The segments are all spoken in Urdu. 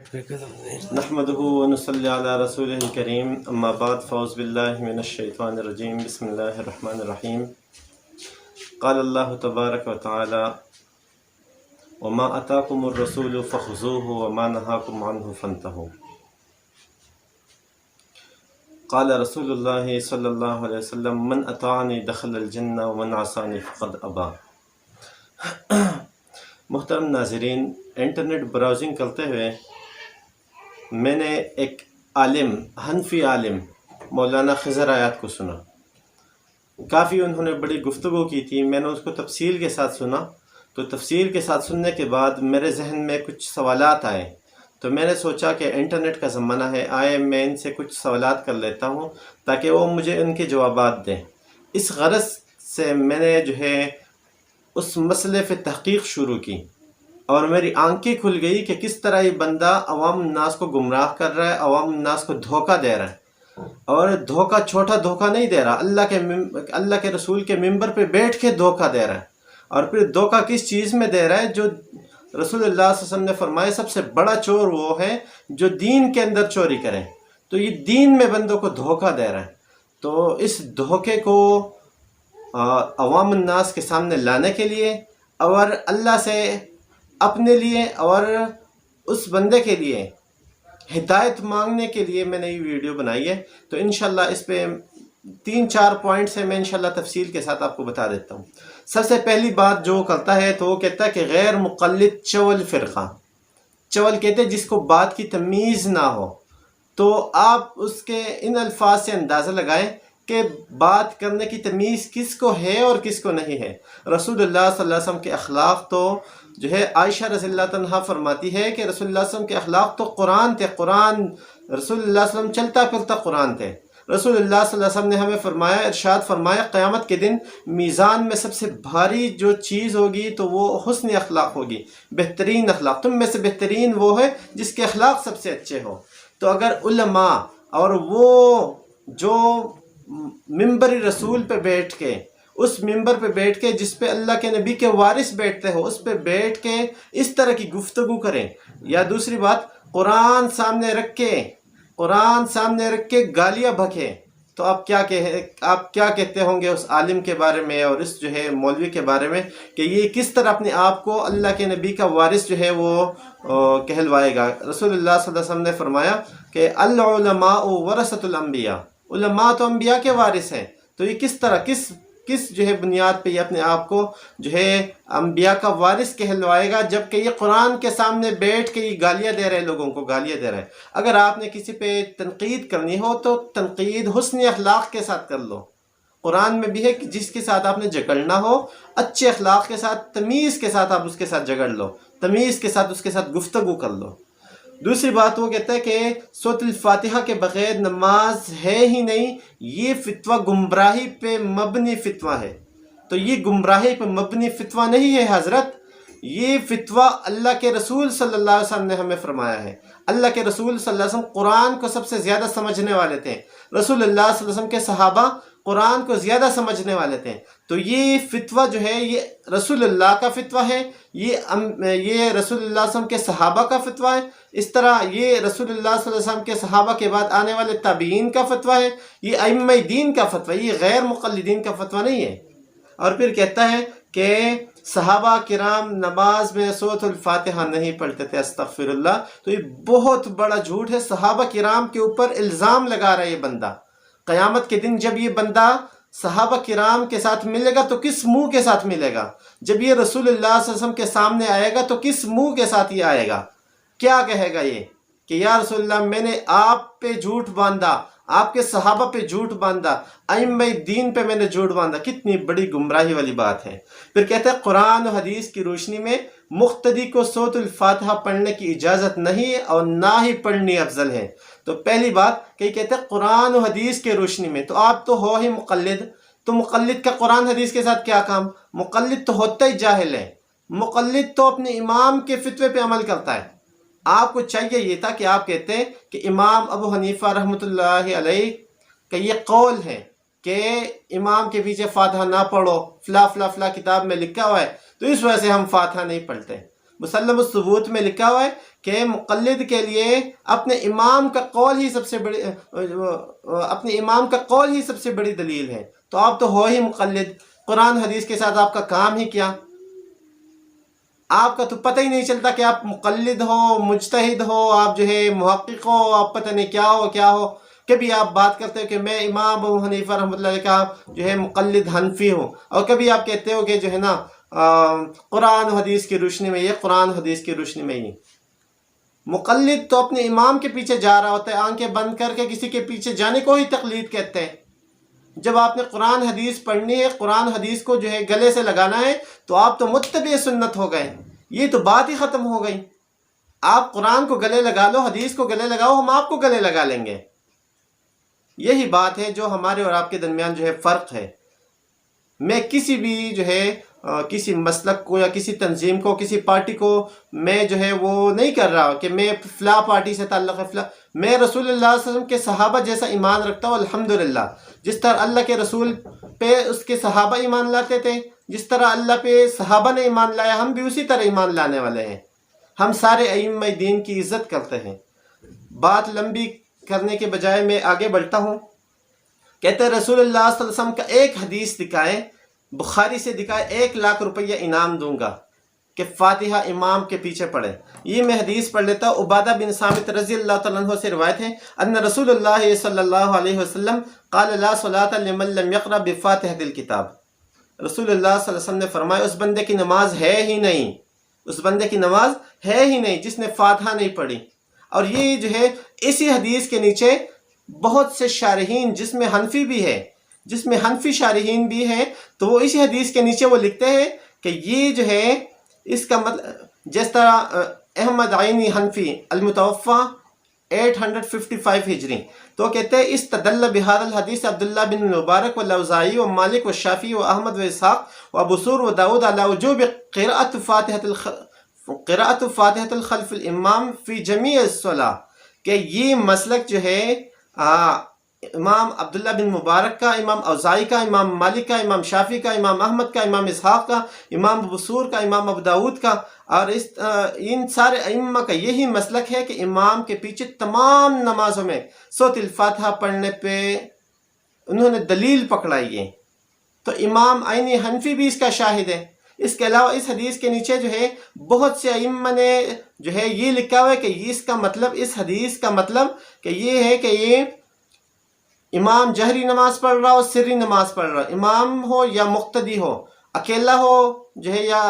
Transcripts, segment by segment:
نحمده ونصلي على رسوله الكريم اما بعد فاعوذ بالله من الشيطان الرجيم بسم الله الرحمن الرحيم قال الله تبارك وتعالى وما اتاكم الرسول فخذوه وما نهاكم عنه فانتهوا قال رسول الله صلى الله عليه وسلم من اطاعني دخل الجنة ومن عصاني فقد ابى۔ محترم ناظرین، انٹرنیٹ براؤزنگ کرتے ہوئے میں نے ایک عالم، حنفی عالم مولانا خضر آیات کو سنا۔ کافی انہوں نے بڑی گفتگو کی تھی، میں نے اس کو تفصیل کے ساتھ سنا۔ تو تفصیل کے ساتھ سننے کے بعد میرے ذہن میں کچھ سوالات آئے، تو میں نے سوچا کہ انٹرنیٹ کا زمانہ ہے، آئے میں ان سے کچھ سوالات کر لیتا ہوں تاکہ وہ مجھے ان کے جوابات دیں۔ اس غرض سے میں نے اس مسئلے پہ تحقیق شروع کی، اور میری آنکھیں کھل گئی کہ کس طرح یہ بندہ عوام الناس کو گمراہ کر رہا ہے، عوام الناس کو دھوکہ دے رہا ہے، اور دھوکہ چھوٹا دھوکہ نہیں دے رہا، اللہ کے رسول کے ممبر پہ بیٹھ کے دھوکہ دے رہا ہے۔ اور پھر دھوکہ کس چیز میں دے رہا ہے؟ جو رسول اللہ صلی اللہ علیہ وسلم نے فرمایا سب سے بڑا چور وہ ہے جو دین کے اندر چوری کرے، تو یہ دین میں بندوں کو دھوکہ دے رہا ہے۔ تو اس دھوکے کو عوام الناس کے سامنے لانے کے لیے اور اللہ سے اپنے لیے اور اس بندے کے لیے ہدایت مانگنے کے لیے میں نے یہ ویڈیو بنائی ہے۔ تو انشاءاللہ اس پہ 3-4 پوائنٹس ہیں، میں انشاءاللہ تفصیل کے ساتھ آپ کو بتا دیتا ہوں۔ سب سے پہلی بات جو کرتا ہے تو وہ کہتا ہے کہ غیر مقلد چول فرقہ، چول کہتے ہیں جس کو بات کی تمیز نہ ہو۔ تو آپ اس کے ان الفاظ سے اندازہ لگائیں کہ بات کرنے کی تمیز کس کو ہے اور کس کو نہیں ہے۔ رسول اللہ صلی اللہ علیہ وسلم کے اخلاق تو عائشہ رضی اللہ عنہا فرماتی ہے کہ رسول اللہ صلی اللہ علیہ وسلم کے اخلاق تو قرآن تھے، قرآن رسول اللہ صلی اللہ علیہ وسلم چلتا پھرتا قرآن تھے۔ رسول اللہ صلی اللہ علیہ وسلم نے ہمیں فرمایا، ارشاد فرمایا، قیامت کے دن میزان میں سب سے بھاری جو چیز ہوگی تو وہ حسن اخلاق ہوگی، بہترین اخلاق۔ تم میں سے بہترین وہ ہے جس کے اخلاق سب سے اچھے ہو۔ تو اگر علماء اور وہ جو ممبر رسول پہ بیٹھ کے، اس ممبر پہ بیٹھ کے جس پہ اللہ کے نبی کے وارث بیٹھتے ہو، اس پہ بیٹھ کے اس طرح کی گفتگو کریں، یا دوسری بات قرآن سامنے رکھ کے گالیاں بھکیں، تو آپ کیا کہتے ہوں گے اس عالم کے بارے میں اور اس مولوی کے بارے میں کہ یہ کس طرح اپنے آپ کو اللہ کے نبی کا وارث وہ کہلوائے گا۔ رسول اللہ صلی اللہ علیہ وسلم نے فرمایا کہ العلماء ورثۃ الانبیاء، علماء تو انبیاء کے وارث ہیں۔ تو یہ کس طرح کس بنیاد پہ یہ اپنے آپ کو انبیاء کا وارث کہلوائے گا، جبکہ یہ قرآن کے سامنے بیٹھ کے یہ گالیاں دے رہے ہیں، لوگوں کو گالیاں دے رہے ہیں۔ اگر آپ نے کسی پہ تنقید کرنی ہو تو تنقید حسن اخلاق کے ساتھ کر لو۔ قرآن میں بھی ہے کہ جس کے ساتھ آپ نے جھگڑنا ہو، اچھے اخلاق کے ساتھ، تمیز کے ساتھ آپ اس کے ساتھ جھگڑ لو، تمیز کے ساتھ اس کے ساتھ گفتگو کر لو۔ دوسری بات وہ کہتا ہے کہ سورۃ الفاتحہ کے بغیر نماز ہے ہی نہیں، یہ فتویٰ گمراہی پہ مبنی فتویٰ ہے۔ تو یہ گمراہی پہ مبنی فتویٰ نہیں ہے حضرت، یہ فتویٰ اللہ کے رسول صلی اللہ علیہ وسلم نے ہمیں فرمایا ہے۔ اللہ کے رسول صلی اللہ علیہ وسلم قرآن کو سب سے زیادہ سمجھنے والے تھے، رسول اللہ صلی اللہ علیہ وسلم کے صحابہ قرآن کو زیادہ سمجھنے والے تھے۔ تو یہ فتویٰ یہ رسول اللہ کا فتویٰ ہے، یہ رسول اللہ صلی اللہ علیہ وسلم کے صحابہ کا فتویٰ ہے، اس طرح یہ رسول اللہ صلی اللہ علیہ وسلم کے صحابہ کے بعد آنے والے تابعین کا فتویٰ ہے، یہ ائمہ دین کا فتویٰ، یہ غیر مقلدین کا فتویٰ نہیں ہے۔ اور پھر کہتا ہے کہ صحابہ کرام نماز میں سورۃ الفاتحہ نہیں پڑھتے تھے، استغفر اللہ۔ تو یہ بہت بڑا جھوٹ ہے، صحابہ کرام کے اوپر الزام لگا رہا ہے یہ بندہ۔ قیامت کے دن جب یہ بندہ صحابہ کرام کے ساتھ ملے گا تو کس منہ کے ساتھ ملے گا؟ جب یہ رسول اللہ صلی اللہ علیہ وسلم کے سامنے آئے گا تو کس منہ کے ساتھ یہ آئے گا؟ کیا کہے گا یہ کہ یا رسول اللہ میں نے آپ پہ جھوٹ باندھا، آپ کے صحابہ پہ جھوٹ باندھا، ائمہ دین پہ میں نے جھوٹ باندھا۔ کتنی بڑی گمراہی والی بات ہے۔ پھر کہتا ہے قرآن و حدیث کی روشنی میں مقتدی کو سورۃ الفاتحہ پڑھنے کی اجازت نہیں ہے اور نہ ہی پڑھنی افضل ہے۔ تو پہلی بات کہ کہتے ہیں قرآن و حدیث کے روشنی میں، تو آپ تو ہو ہی مقلد، تو مقلد کا قرآن حدیث کے ساتھ کیا کام؟ مقلد تو ہوتا ہی جاہل ہے، مقلد تو اپنے امام کے فتوے پہ عمل کرتا ہے۔ آپ کو چاہیے یہ تھا کہ آپ کہتے ہیں کہ امام ابو حنیفہ رحمۃ اللہ علیہ کا یہ قول ہے کہ امام کے پیچھے فاتحہ نہ پڑھو، فلا فلا فلا کتاب میں لکھا ہوا ہے، تو اس وجہ سے ہم فاتحہ نہیں پڑھتے۔ مسلم الثبوت میں لکھا ہوا ہے کہ مقلد کے لیے اپنے امام کا قول ہی سب سے بڑی دلیل ہے. تو آپ تو ہو ہی مقلد، قرآن حدیث کے ساتھ آپ کا کام ہی کیا؟ آپ کا تو پتہ ہی نہیں چلتا کہ آپ مقلد ہو، مجتہد ہو، آپ جو ہے محقق ہو، آپ پتہ نہیں کیا ہو. کبھی آپ بات کرتے ہو کہ میں امام ابو حنیفہ رحمۃ اللہ علیہ کا جو ہے مقلد حنفی ہوں، اور کبھی آپ کہتے ہو کہ جو ہے نا قرآن حدیث کی روشنی میں یہ، قرآن حدیث کی روشنی میں یہ. مقلد تو اپنے امام کے پیچھے جا رہا ہوتا ہے، آنکھیں بند کر کے کسی کے پیچھے جانے کو ہی تقلید کہتے ہیں. جب آپ نے قرآن حدیث پڑھنی ہے، قرآن حدیث کو جو ہے گلے سے لگانا ہے، تو آپ تو متبع سنت ہو گئے. یہ تو بات ہی ختم ہو گئی. آپ قرآن کو گلے لگا لو، حدیث کو گلے لگاؤ، ہم آپ کو گلے لگا لیں گے. یہی بات ہے جو ہمارے اور آپ کے درمیان جو ہے فرق ہے. میں کسی بھی جو ہے کسی مسلک کو یا کسی تنظیم کو، کسی پارٹی کو میں جو ہے وہ نہیں کر رہا کہ میں فلاں پارٹی سے تعلق ہے فلاں. میں رسول اللہ صلی اللہ علیہ وسلم کے صحابہ جیسا ایمان رکھتا ہوں الحمدللہ. جس طرح اللہ کے رسول پہ اس کے صحابہ ایمان لاتے تھے، جس طرح اللہ پہ صحابہ نے ایمان لایا، ہم بھی اسی طرح ایمان لانے والے ہیں. ہم سارے ائمہ دین کی عزت کرتے ہیں. بات لمبی کرنے کے بجائے میں آگے بڑھتا ہوں. کہتے ہیں رسول اللہ صلی اللہ علیہ وسلم کا ایک حدیث دکھائے، بخاری سے دکھائے، 1,00,000 روپیہ انعام دوں گا کہ فاتحہ امام کے پیچھے پڑھے. یہ میں حدیث پڑھ لیتا ہوں. عبادہ بن صامت رضی اللہ تعالیٰ عنہ سے روایت ہے ان رسول اللہ صلی اللہ علیہ وسلم قال لا صلاۃ لمن لم یقرأ بفاتحۃ الکتاب. رسول اللہ صلی اللہ علیہ وسلم نے فرمایا اس بندے کی نماز ہے ہی نہیں، اس بندے کی نماز ہے ہی نہیں جس نے فاتحہ نہیں پڑھی. اور یہ جو ہے اسی حدیث کے نیچے بہت سے شارحین، جس میں حنفی بھی ہے، جس میں حنفی شارحین بھی ہیں، تو وہ اسی حدیث کے نیچے وہ لکھتے ہیں کہ یہ جو ہے اس کا مطلب، جس طرح احمد عینی حنفی المتوفہ 855 ہجری، تو کہتے ہیں استدل بهذا الحدیث عبداللہ بن مبارک والاوزاعی ومالک والشافعی واحمد واسحاق وابو ثور وداود على وجوب قراءة فاتحة الخلف الامام فی جمیع الصلاة. کہ یہ مسلک جو ہے امام عبداللہ بن مبارک کا، امام اوزاعی کا، امام مالک کا، امام شافعی کا، امام احمد کا، امام اسحاق کا، امام ابو ثور کا، امام ابو داود کا، اور ان سارے ائمہ کا یہی مسلک ہے کہ امام کے پیچھے تمام نمازوں میں سورۃ الفاتحہ پڑھنے پہ انہوں نے دلیل پکڑائی ہے. تو امام عینی حنفی بھی اس کا شاہد ہے. اس کے علاوہ اس حدیث کے نیچے جو ہے بہت سے ائمہ نے جو ہے یہ لکھا ہوا ہے کہ اس کا مطلب، اس حدیث کا مطلب کہ یہ ہے کہ یہ امام جہری نماز پڑھ رہا ہو، سری نماز پڑھ رہا، امام ہو یا مقتدی ہو، اکیلا ہو جو ہے یا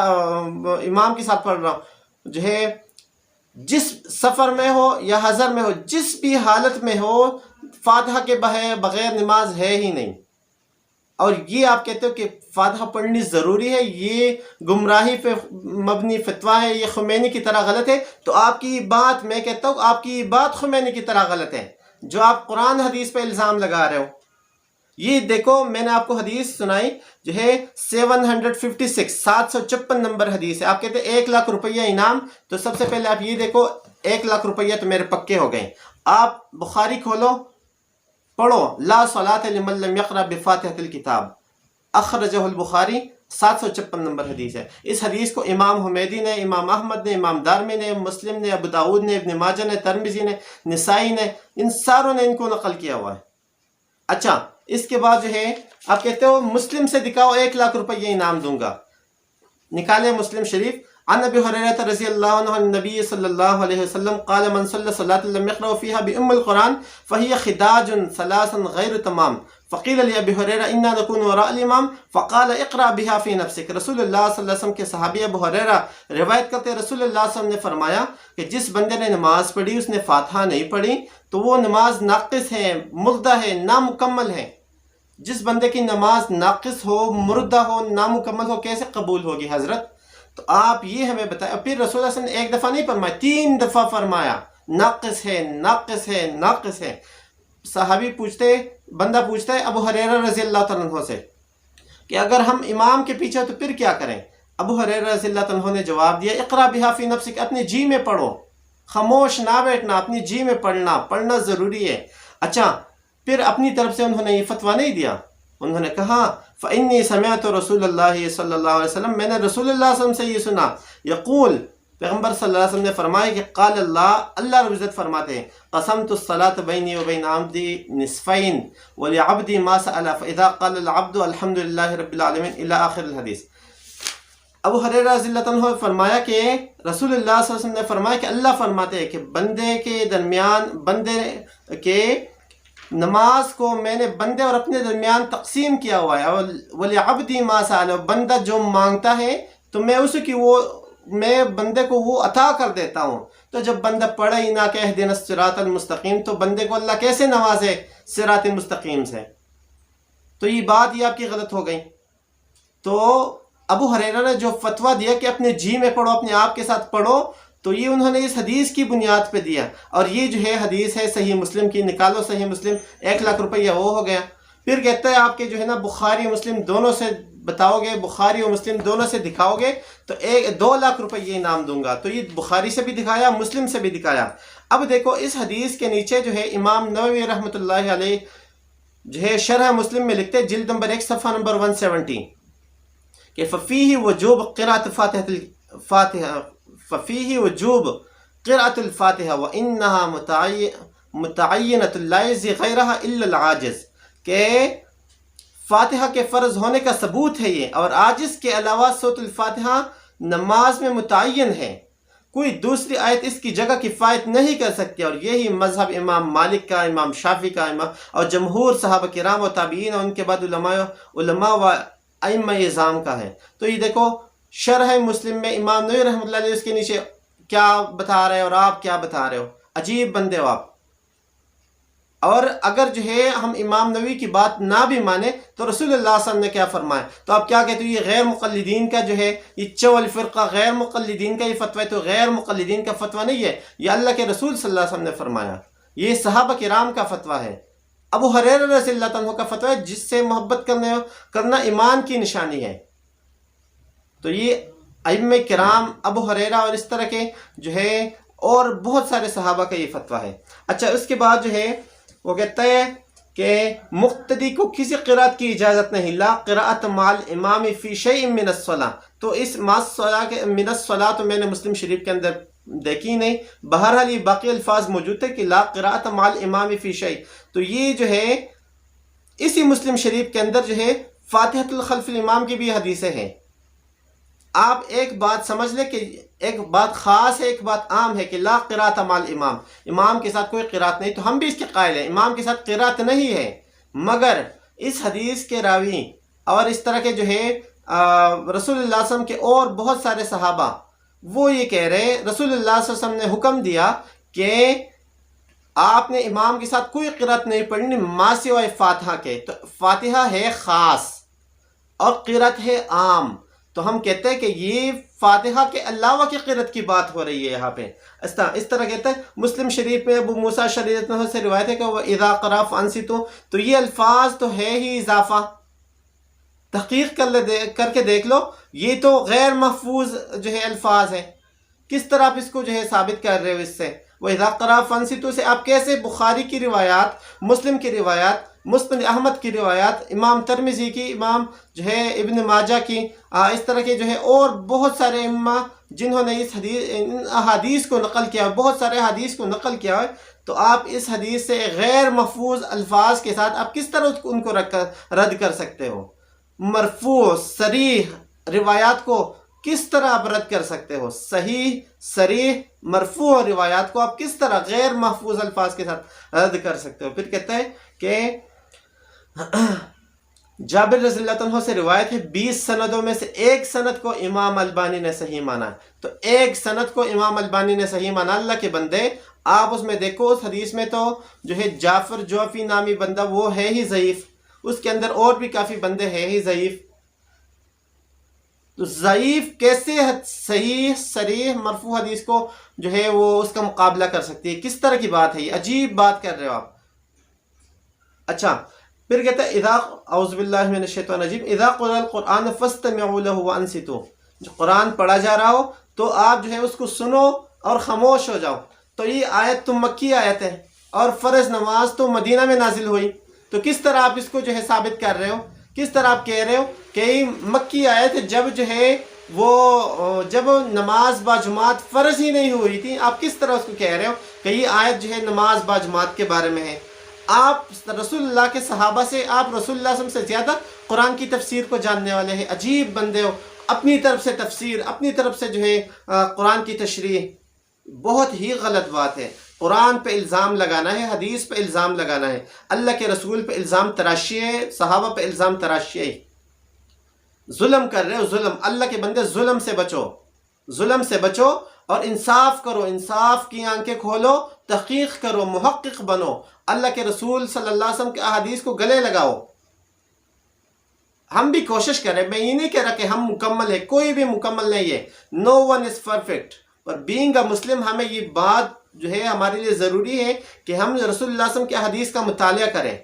امام کے ساتھ پڑھ رہا ہو، جو ہے جس سفر میں ہو یا حضر میں ہو، جس بھی حالت میں ہو، فاتحہ کے بغیر نماز ہے ہی نہیں. اور یہ آپ کہتے ہو کہ فاتحہ پڑھنی ضروری ہے، یہ گمراہی پہ مبنی فتویٰ ہے، یہ خمینی کی طرح غلط ہے. تو آپ کی بات، میں کہتا ہوں آپ کی بات خمینی کی طرح غلط ہے جو آپ قرآن حدیث پہ الزام لگا رہے ہو. یہ دیکھو میں نے آپ کو حدیث سنائی جو ہے 756 نمبر حدیث ہے. آپ کہتے ہیں 1,00,000 روپیہ انعام. تو سب سے پہلے آپ یہ دیکھو 1,00,000 روپیہ تو میرے پکے ہو گئے. آپ بخاری کھولو، پڑھو لا صلاۃ لمن لم یقرأ بفاتحۃ الکتاب، اخرجہ البخاری، 756 نمبر حدیث ہے. اس حدیث کو امام حمیدی نے، امام احمد نے، امام دارمی نے، مسلم نے، ابو داود نے، ابن ماجہ نے، ترمذی نے، نسائی نے، ان ساروں نے ان کو نقل کیا ہوا ہے. اچھا اس کے بعد جو ہے آپ کہتے ہو مسلم سے دکھاؤ 1,00,000 روپیہ انعام دوں گا. نکالے مسلم شریف. عن ابی ہریرہ رضی اللہ عنہ عن النبی صلی اللہ علیہ وسلم قال من صلی صلاۃ لم یقرأ فیہا بأم القرآن فہی خداج ثلاث غیر تمام. فقیل لأبی ہریرہ انا نکون وراء الامام فقال اقرأ بها فی نفسک. رسول اللہ صلی اللہ علیہ وسلم کے صحابی ابو ہریرہ روایت کرتے ہیں رسول اللہ صلی اللہ علیہ وسلم نے فرمایا کہ جس بندے نے نماز پڑھی اس نے فاتحہ نہیں پڑھی تو وہ نماز ناقص ہے، مردہ ہے، نامکمل ہے. جس بندے کی نماز ناقص ہو، مردہ ہو، نامکمل ہو، کیسے قبول ہوگی حضرت؟ تو آپ یہ ہمیں بتائیں. پھر رسول اللہ صلی اللہ علیہ وسلم نے ایک دفعہ نہیں فرمایا، 3 دفعہ فرمایا ناقص ہے، ناقص ہے، ناقص ہے. صحابی پوچھتے، بندہ پوچھتا ہے ابو ہریرہ رضی اللہ تعالیٰ عنہ سے کہ اگر ہم امام کے پیچھے تو پھر کیا کریں؟ ابو ہریرہ رضی اللہ تعالیٰ عنہ نے جواب دیا اقرأ بها فی نفسک، اپنے جی میں پڑھو، خاموش نہ بیٹھنا، اپنی جی میں پڑھنا ضروری ہے. اچھا پھر اپنی طرف سے انہوں نے یہ فتویٰ نہیں دیا. انہوں نے کہا فإنی سمعت رسول اللہ صلی اللہ علیہ وسلم، میں نے رسول اللہ صلی اللہ علیہ وسلم سے یہ سنا، یقول، پیغمبر صلی اللہ علیہ وسلم نے فرمایا کہ قال اللہ رب العزت فرماتے ہیں قسمت الصلاة بینی و بین عبدی نصفین ولعبدی ما سأل فاذا قال العبد الحمد للہ رب العالمین الی آخر الحدیث۔ ابو ہریرہ رضی اللہ عنہ نے فرمایا کہ رسول اللہ صلی اللہ علیہ وسلم نے فرمایا کہ اللہ فرماتے ہیں کہ بندے کے درمیان، بندے کے نماز کو میں نے بندے اور اپنے درمیان تقسیم کیا ہوا ہے، اور وَلِعَبْدِ مَا سَأَلَ، بندہ جو مانگتا ہے تو میں بندے کو وہ عطا کر دیتا ہوں۔ تو جب بندہ پڑھے ہی نہ کہ اہدنا الصراط المستقیم، تو بندے کو اللہ کیسے نوازے صراط مستقیم سے؟ تو یہ بات یہ آپ کی غلط ہو گئی۔ تو ابو ہریرہ نے جو فتویٰ دیا کہ اپنے جی میں پڑھو، اپنے آپ کے ساتھ پڑھو، تو یہ انہوں نے اس حدیث کی بنیاد پہ دیا، اور یہ جو ہے حدیث ہے صحیح مسلم کی، نکالو صحیح مسلم، 1,00,000 روپیہ وہ ہو گیا۔ پھر کہتا ہے آپ کے جو ہے نا بخاری مسلم دونوں سے بتاؤ گے، بخاری اور مسلم دونوں سے دکھاؤ گے تو 2,00,000 روپیہ انعام دوں گا۔ تو یہ بخاری سے بھی دکھایا، مسلم سے بھی دکھایا۔ اب دیکھو اس حدیث کے نیچے جو ہے امام نووی رحمۃ اللہ علیہ جو ہے شرح مسلم میں لکھتے جلد نمبر 1 صفحہ نمبر 170 کہ ففیہ وجوب قراءۃ الفاتحہ وانہا متعینۃ لا یجزی غیرہا الا العاجز، کہ فاتحہ کے فرض ہونے کا ثبوت ہے یہ، اور عاجز کے علاوہ سورۃ الفاتحہ نماز میں متعین ہے، کوئی دوسری آیت اس کی جگہ کفایت نہیں کر سکتی، اور یہی مذہب امام مالک کا، امام شافعی کا، اور جمہور صحابہ کرام و تابعین اور ان کے بعد علماء و ائمہ اعظام کا ہے۔ تو یہ دیکھو شرح مسلم میں امام نووی رحمۃ اللہ علیہ اس کے نیچے کیا بتا رہے ہیں اور آپ کیا بتا رہے ہو، عجیب بندے ہو آپ۔ اور اگر جو ہے ہم امام نووی کی بات نہ بھی مانیں تو رسول اللہ صلی اللہ علیہ وسلم نے کیا فرمایا، تو آپ کیا کہتے ہو یہ غیر مقلدین کا جو ہے یہ چول فرقہ غیر مقلدین کا یہ فتویٰ ہے، تو غیر مقلدین کا فتویٰ نہیں ہے، یہ اللہ کے رسول صلی اللہ علیہ وسلم نے فرمایا، یہ صحابہ کرام کا فتویٰ ہے، ابو ہریرہ رضی اللہ عنہ کا فتویٰ ہے، جس سے محبت کرنا ایمان کی نشانی ہے۔ تو یہ ائمہ کرام، ابو ہریرہ اور اس طرح کے جو ہے اور بہت سارے صحابہ کا یہ فتویٰ ہے۔ اچھا اس کے بعد جو ہے وہ کہتا ہے کہ مقتدی کو کسی قرأت کی اجازت نہیں، لا قراءۃ مع الامام فی شیء من الصلاۃ، تو اس من الصلاۃ تو میں نے مسلم شریف کے اندر دیکھی نہیں، بہرحال یہ باقی الفاظ موجود تھے کہ لا قراءۃ مع الامام فی شیء، تو یہ جو ہے اسی مسلم شریف کے اندر جو ہے فاتحۃ الخلف الامام کی بھی حدیثیں ہیں۔ آپ ایک بات سمجھ لیں کہ ایک بات خاص ہے، ایک بات عام ہے کہ لا قراءۃ مع الامام، امام کے ساتھ کوئی قراءت نہیں، تو ہم بھی اس کے قائل ہیں امام کے ساتھ قراءت نہیں ہے، مگر اس حدیث کے راوی اور اس طرح کے جو ہے رسول اللہ صلی اللہ علیہ وسلم کے اور بہت سارے صحابہ وہ یہ کہہ رہے ہیں رسول اللہ صلی اللہ علیہ وسلم نے حکم دیا کہ آپ نے امام کے ساتھ کوئی قراءت نہیں پڑھنی ما سوائے فاتحہ کے، تو فاتحہ ہے خاص اور قراءت ہے عام، تو ہم کہتے ہیں کہ یہ فاتحہ کے علاوہ کی قرأت کی بات ہو رہی ہے یہاں پہ۔ اس طرح کہتے ہیں مسلم شریف میں ابو موسیٰ رضی اللہ عنہ سے روایت ہے کہ وَإِذَا قَرَأَ فَأَنصِتُوا، تو یہ الفاظ تو ہے ہی اضافہ، تحقیق کر کے دیکھ لو، یہ تو غیر محفوظ جو ہے الفاظ ہے، کس طرح آپ اس کو جو ہے ثابت کر رہے ہو اس سے؟ وَإِذَا قَرَأَ فَأَنصِتُوا سے آپ کیسے بخاری کی روایات، مسلم کی روایات، مسند احمد کی روایات، امام ترمذی کی، امام جو ہے ابن ماجہ کی، اس طرح کے جو ہے اور بہت سارے امہ جنہوں نے ان احادیث کو نقل کیا، بہت سارے حدیث کو نقل کیا ہے، تو آپ اس حدیث سے غیر محفوظ الفاظ کے ساتھ آپ کس طرح ان کو رد کر سکتے ہو؟ مرفوع صریح روایات کو کس طرح آپ رد کر سکتے ہو؟ صحیح صریح مرفوع روایات کو آپ کس طرح غیر محفوظ الفاظ کے ساتھ رد کر سکتے ہو؟ پھر کہتا ہے کہ جابر رضی اللہ عنہ سے روایت ہے 20 سندوں میں سے ایک سند کو امام البانی نے صحیح مانا ہے، تو ایک سند کو امام البانی نے صحیح مانا۔ اللہ کے بندے آپ اس میں دیکھو، اس حدیث میں تو جو ہے جعفر جوفی نامی بندہ وہ ہے ہی ضعیف، اس کے اندر اور بھی کافی بندے ہیں ہی ضعیف، تو ضعیف کیسے صحیح صریح مرفوع حدیث کو جو ہے وہ اس کا مقابلہ کر سکتی ہے؟ کس طرح کی بات ہے یہ؟ عجیب بات کر رہے ہو آپ۔ اچھا پھر کہتا ہے اذا اعوذ باللہ من الشیطان الرجیم اذا قرئ القرآن فاستمعوا له وانصتوا، جو قرآن پڑھا جا رہا ہو تو آپ جو ہے اس کو سنو اور خاموش ہو جاؤ۔ تو یہ آیت تو مکی آیت ہے اور فرض نماز تو مدینہ میں نازل ہوئی، تو کس طرح آپ اس کو جو ہے ثابت کر رہے ہو؟ کس طرح آپ کہہ رہے ہو کہ یہ مکی آیت جب جو ہے وہ جب نماز باجماعت فرض ہی نہیں ہوئی تھی، آپ کس طرح اس کو کہہ رہے ہو کہ یہ آیت جو ہے نماز باجماعت کے بارے میں ہے؟ آپ رسول اللہ کے صحابہ سے، آپ رسول اللہ صلی اللہ علیہ وسلم سے زیادہ قرآن کی تفسیر کو جاننے والے ہیں. عجیب بندے ہو، اپنی طرف سے تفسیر، اپنی طرف سے جو ہے قرآن کی تشریح. بہت ہی غلط بات ہے. قرآن پہ الزام لگانا ہے، حدیث پہ الزام لگانا ہے، اللہ کے رسول پہ الزام تراشی ہے، صحابہ پہ الزام تراشی ہے. ظلم کر رہے ہو، ظلم. اللہ کے بندے ظلم سے بچو، ظلم سے بچو اور انصاف کرو، انصاف کی آنکھیں کھولو، تحقیق کرو، محقق بنو، اللہ کے رسول صلی اللہ علیہ وسلم کے احادیث کو گلے لگاؤ. ہم بھی کوشش کریں، میں یہ نہیں کہہ رہا کہ ہم مکمل ہیں، کوئی بھی مکمل نہیں ہے. No one is perfect. پر بینگ اے مسلم ہمیں یہ بات جو ہے ہمارے لیے ضروری ہے کہ ہم رسول اللہ صلی اللہ علیہ وسلم کے حدیث کا مطالعہ کریں.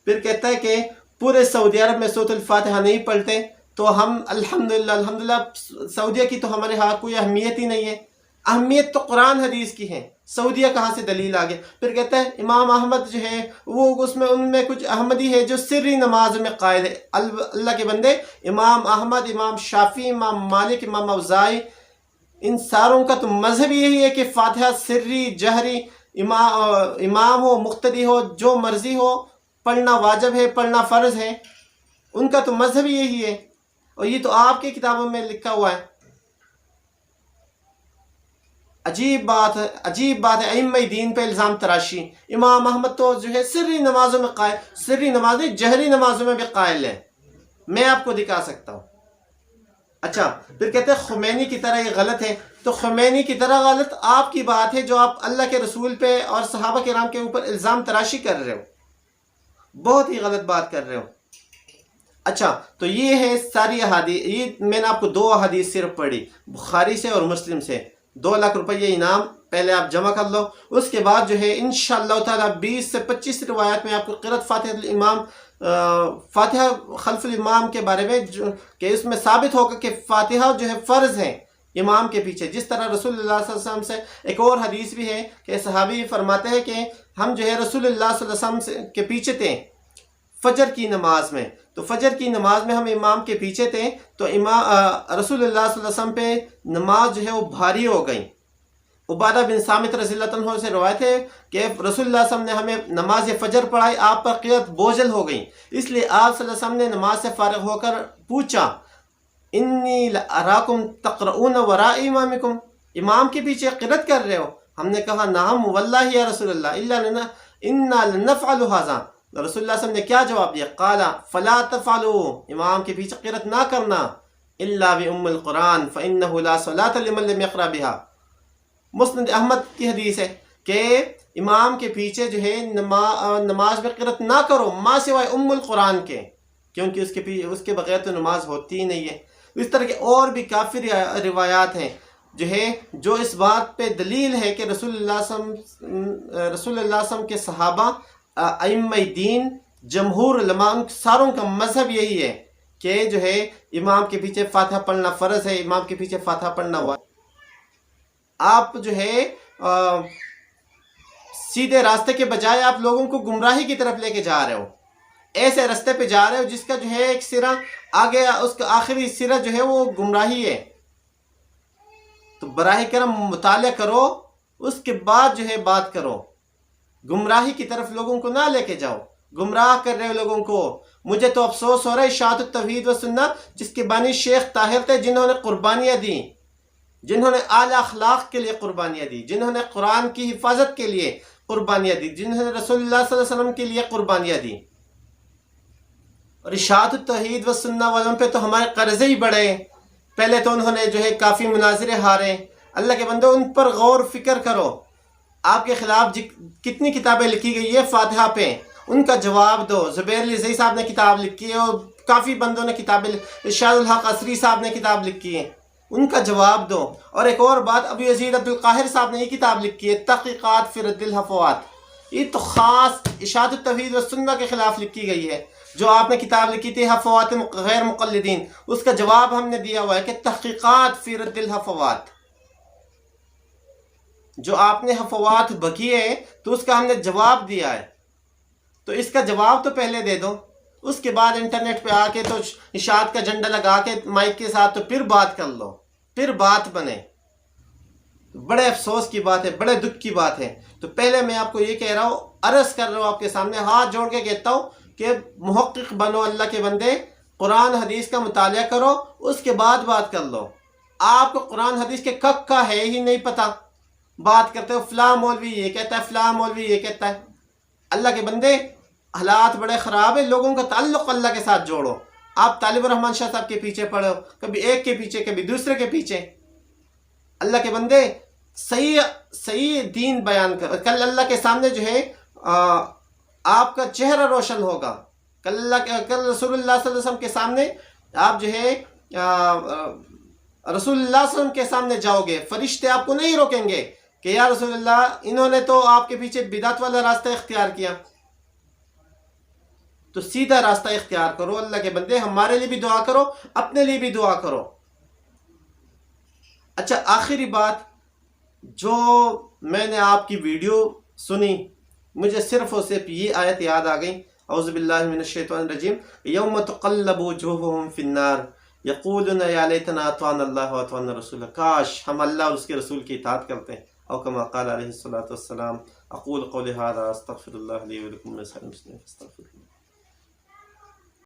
پھر کہتا ہے کہ پورے سعودی عرب میں سورۃ الفاتحہ نہیں پڑھتے تو ہم الحمدللہ سعودیہ کی تو ہمارے ہاں کوئی اہمیت ہی نہیں ہے. اہمیت تو قرآن حدیث کی ہے، سعودیہ کہاں سے دلیل آگے. پھر کہتا ہے امام احمد جو ہے وہ ان میں کچھ احمدی ہے جو سری نماز میں قائل ہے. اللہ کے بندے، امام احمد، امام شافعی، امام مالک، امام اوزاعی، ان ساروں کا تو مذہب یہی ہے کہ فاتحہ سری جہری، امام ہو مقتدی ہو جو مرضی ہو، پڑھنا واجب ہے، پڑھنا فرض ہے. ان کا تو مذہب یہی ہے، اور یہ تو آپ کی کتابوں میں لکھا ہوا ہے. عجیب بات ہے، عجیب بات ہے. ائمہ دین پہ الزام تراشی. امام احمد تو جو ہے سری نمازوں میں قائل، سری نماز نہیں جہری نمازوں میں بھی قائل ہے. میں آپ کو دکھا سکتا ہوں. اچھا، پھر کہتے ہیں خمینی کی طرح یہ غلط ہے. تو خمینی کی طرح غلط آپ کی بات ہے جو آپ اللہ کے رسول پہ اور صحابہ کرام کے اوپر الزام تراشی کر رہے ہو. بہت ہی غلط بات کر رہے ہو. اچھا، تو یہ ہے ساری احادیث. یہ میں نے آپ کو 2 احادیث صرف پڑھی، بخاری سے اور مسلم سے. 2 لاکھ روپے انعام پہلے آپ جمع کر لو. اس کے بعد جو ہے انشاءاللہ تعالی 20 سے 25 روایات میں آپ کو قرأت فاتحہ الامام، فاتحہ خلف الامام کے بارے میں کہ اس میں ثابت ہوگا کہ فاتحہ جو ہے فرض ہے امام کے پیچھے. جس طرح رسول اللہ صلی اللہ علیہ وسلم سے ایک اور حدیث بھی ہے کہ صحابی فرماتے ہیں کہ ہم جو ہے رسول اللہ صلی اللہ علیہ وسلم کے پیچھے تھے فجر کی نماز میں. تو فجر کی نماز میں ہم امام کے پیچھے تھے تو رسول اللہ صلی اللہ علیہ وسلم پہ نماز جو ہے وہ بھاری ہو گئی. عبادہ بن صامت رضی اللہ عنہ سے روایت ہے کہ رسول اللہ صلی اللہ علیہ وسلم نے ہمیں نماز فجر پڑھائی، آپ پر قرأت بوجھل ہو گئی. اس لیے آپ صلی اللہ علیہ وسلم نے نماز سے فارغ ہو کر پوچھا، انی اراکم تقرؤون وراء امامکم، امام کے پیچھے قرأت کر رہے ہو؟ ہم نے کہا نعم واللہ یا رسول اللہ انا لنفعل ھذا. رسول اللہ صلی اللہ علیہ وسلم نے کیا جواب دیا؟ قال فلا تفعلوا، امام کے پیچھے قرأت نہ کرنا، الا بام القرآن فانه لا صلاة لمن لم يقرأ بها. مسند احمد کی حدیث ہے کہ امام کے پیچھے جو ہے نماز میں قرأت نہ کرو ما سوائے ام القرآن کے، کیونکہ اس کے بغیر تو نماز ہوتی ہی نہیں ہے. اس طرح کے اور بھی کافی روایات ہیں جو ہے جو اس بات پہ دلیل ہے کہ رسول اللہ صلی اللہ علیہ وسلم کے صحابہ، ائمہ دین، جمہور علماء، ساروں کا مذہب یہی ہے کہ جو ہے امام کے پیچھے فاتحہ پڑھنا فرض ہے، امام کے پیچھے فاتحہ پڑھنا ہوا. آپ جو ہے سیدھے راستے کے بجائے آپ لوگوں کو گمراہی کی طرف لے کے جا رہے ہو. ایسے راستے پہ جا رہے ہو جس کا جو ہے ایک سرا آگے، اس کا آخری سرا جو ہے وہ گمراہی ہے. تو براہ کرم مطالعہ کرو، اس کے بعد جو ہے بات کرو. گمراہی کی طرف لوگوں کو نہ لے کے جاؤ، گمراہ کر رہے ہو لوگوں کو. مجھے تو افسوس ہو رہا ہے اشاعت التوحید و سنت جس کے بانی شیخ طاہر تھے، جنہوں نے قربانیاں دی، جنہوں نے اعلی اخلاق کے لیے قربانیاں دی، جنہوں نے قرآن کی حفاظت کے لیے قربانیاں دی، جنہوں نے رسول اللہ صلی اللہ علیہ وسلم کے لیے قربانیاں دی. اور اشاعت التوحید و سنت والوں پہ تو ہمارے قرضے ہی بڑھے. پہلے تو انہوں نے جو ہے کافی مناظرے ہارے. اللہ کے بندو ان پر غور فکر کرو. آپ کے خلاف کتنی کتابیں لکھی گئی ہے فاتحہ پہ، ان کا جواب دو. زبیر علی زئی صاحب نے کتاب لکھی ہے، اور کافی بندوں نے کتابیں، ارشاد الحق عصری صاحب نے کتاب لکھی ہے، ان کا جواب دو. اور ایک اور بات، ابو یزید عبدالقاہر صاحب نے یہ کتاب لکھی ہے تحقیقات فی رد الہفوات. یہ تو خاص اشاعت التوحید و سنت کے خلاف لکھی گئی ہے. جو آپ نے کتاب لکھی تھی ہفوات غیر مقلدین، اس کا جواب ہم نے دیا ہوا ہے کہ تحقیقات فی رد الہفوات. جو آپ نے ہفوات بکی ہے تو اس کا ہم نے جواب دیا ہے، تو اس کا جواب تو پہلے دے دو. اس کے بعد انٹرنیٹ پہ آ کے تو اشاعت کا جھنڈا لگا کے مائک کے ساتھ تو پھر بات کر لو، پھر بات بنے. بڑے افسوس کی بات ہے، بڑے دکھ کی بات ہے. تو پہلے میں آپ کو یہ کہہ رہا ہوں، عرض کر رہا ہوں آپ کے سامنے، ہاتھ جوڑ کے کہتا ہوں کہ محقق بنو اللہ کے بندے، قرآن حدیث کا مطالعہ کرو، اس کے بعد بات کر لو. آپ کو قرآن حدیث کے کک کا ہے ہی نہیں پتہ، بات کرتے ہو فلاں مولوی یہ کہتا ہے، فلاں مولوی یہ کہتا ہے. اللہ کے بندے حالات بڑے خراب ہیں، لوگوں کا تعلق اللہ کے ساتھ جوڑو. آپ طالب الرحمان شاہ صاحب کے پیچھے پڑھو، کبھی ایک کے پیچھے کبھی دوسرے کے پیچھے. اللہ کے بندے صحیح دین بیان کر. کل اللہ کے سامنے جو ہے آپ کا چہرہ روشن ہوگا. کل رسول اللہ صلی اللہ علیہ وسلم کے سامنے آپ جو ہے رسول اللہ صلی اللہ علیہ وسلم کے سامنے جاؤ گے، فرشتے آپ کو نہیں روکیں گے کہ یا رسول اللہ انہوں نے تو آپ کے پیچھے بدعت والا راستہ اختیار کیا. تو سیدھا راستہ اختیار کرو. اللہ کے بندے ہمارے لیے بھی دعا کرو، اپنے لیے بھی دعا کرو. اچھا، آخری بات، جو میں نے آپ کی ویڈیو سنی، مجھے صرف اور صرف یہ آیت یاد آ گئی، اعوذ باللہ من الشیطان الرجیم، یوم تقلب وجوہہم فی النار یقولون یا لیتنا اطعنا اللہ واطعنا الرسول. کاش ہم اللہ اور اس کے رسول کی اطاعت کرتے ہیں. او کما قال علیہ الصلوۃ والسلام. اقول قولی ھذا استغفر اللہ لی ولکم من سائر المسلمین فاستغفروہ.